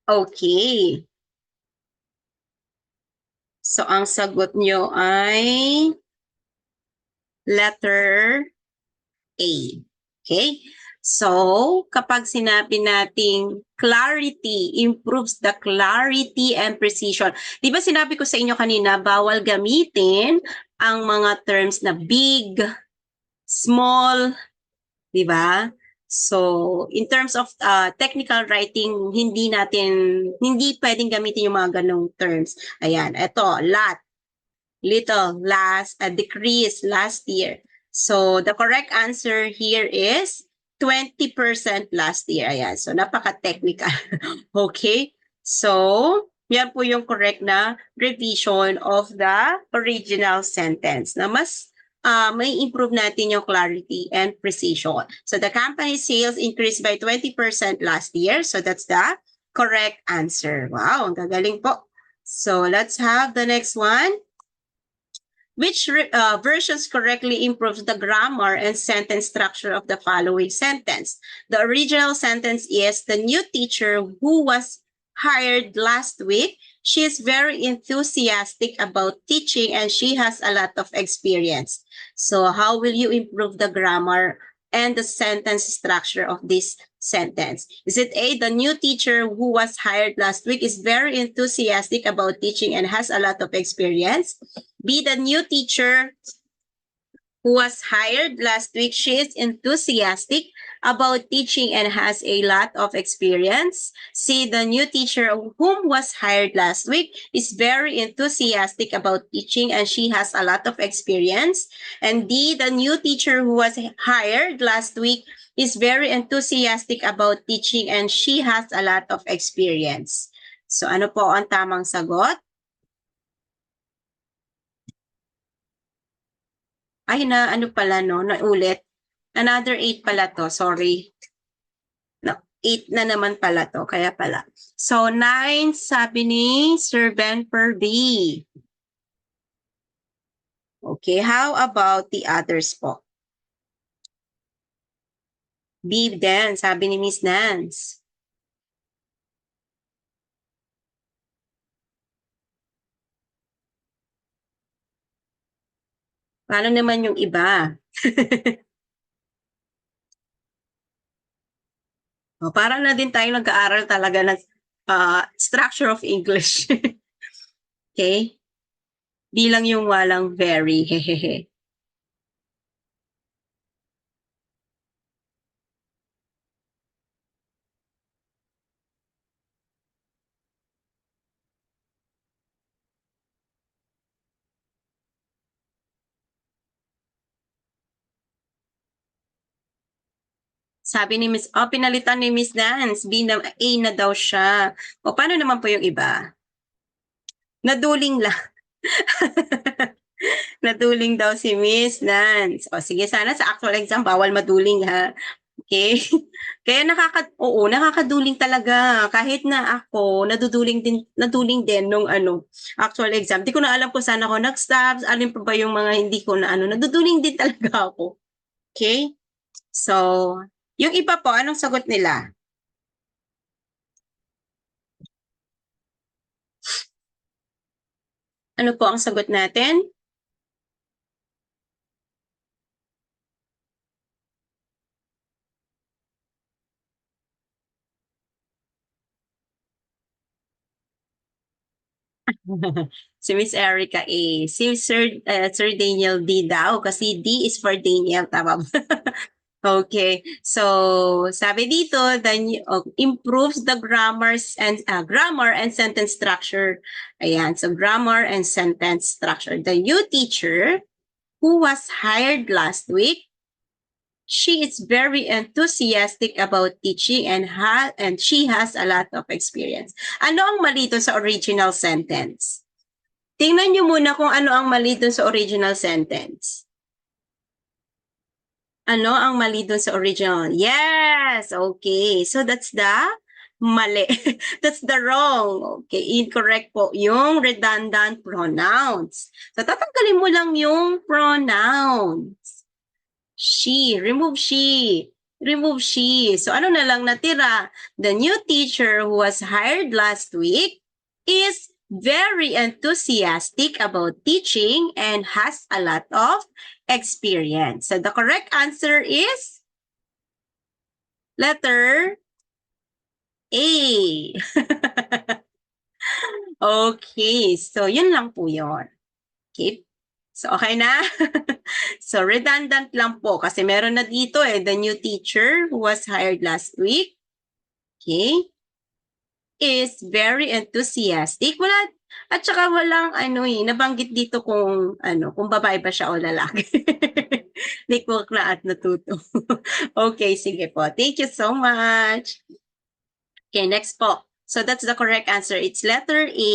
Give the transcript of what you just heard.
Okay. So, ang sagot nyo ay letter A. Okay? So, kapag sinabi nating clarity, improves the clarity and precision. Di ba sinabi ko sa inyo kanina, bawal gamitin ang mga terms na big, small, di ba? So, in terms of technical writing, hindi pwedeng gamitin yung mga ganong terms. Ayan, ito, lot, little, last, decrease, last year. So, the correct answer here is 20% last year. Ayan, so napaka-technical. Okay? So, yan po yung correct na revision of the original sentence na mas may improve natin yung clarity and precision. So, the company sales increased by 20% last year. So, that's the correct answer. Wow, ang gagaling po. So, let's have the next one. Which versions correctly improves the grammar and sentence structure of the following sentence? The original sentence is, the new teacher who was hired last week, she is very enthusiastic about teaching and she has a lot of experience. So how will you improve the grammar and the sentence structure of this sentence? Is it A, the new teacher who was hired last week is very enthusiastic about teaching and has a lot of experience? B, the new teacher who was hired last week, she is enthusiastic about teaching and has a lot of experience. C, the new teacher whom was hired last week is very enthusiastic about teaching and she has a lot of experience. And D, the new teacher who was hired last week is very enthusiastic about teaching and she has a lot of experience. So ano po ang tamang sagot? Ay, na ano pala, no? Naulit. Another 8 pala to. Sorry. No, 8 na naman pala to. Kaya pala. So, 9, sabi ni Sir Ben per B. Okay, how about the others po? B din, sabi ni Miss Nance. Paano naman yung iba? O, parang na din tayo nag-aaral talaga ng structure of English. Okay? Di lang yung walang very, hehehe. Sabi ni Miss, pinalitan ni Miss Nance, B na, A na daw siya. O, paano naman po yung iba? Naduling lang. Naduling daw si Miss Nance. O, sige, sana sa actual exam, bawal maduling ha. Okay? Kaya nakakaduling talaga. Kahit na ako, naduling din nung actual exam. Di ko na alam kung saan ako nag-stop, alin pa ba yung mga hindi ko na naduduling din talaga ako. Okay? So, yung iba po, anong sagot nila? Ano po ang sagot natin? Si Miss Erica A. Si Sir Daniel D daw kasi D is for Daniel. Tama ba? Okay. So, sabi dito, improves the grammar and sentence structure. Ayan. So, grammar and sentence structure. The new teacher who was hired last week, she is very enthusiastic about teaching and she has a lot of experience. Ano ang mali dito sa original sentence? Tingnan niyo muna kung ano ang mali dun sa original sentence. Ano ang mali dun sa original? Yes! Okay. So, that's the mali. That's the wrong. Okay. Incorrect po yung redundant pronouns. So, tatanggalin mo lang yung pronouns. She. Remove she. remove she. So ano na lang natira? The new teacher who was hired last week is very enthusiastic about teaching and has a lot of experience. So the correct answer is letter A. Okay, so yun lang po yun. Okay, so okay na? So redundant lang po kasi meron na dito the new teacher who was hired last week. Okay, is very enthusiastic. Wala, at saka walang nabanggit dito kung kung babae ba siya o lalaki. Hindi ko na at natuto. Okay, sige po. Thank you so much. Okay, next po. So that's the correct answer. It's letter A.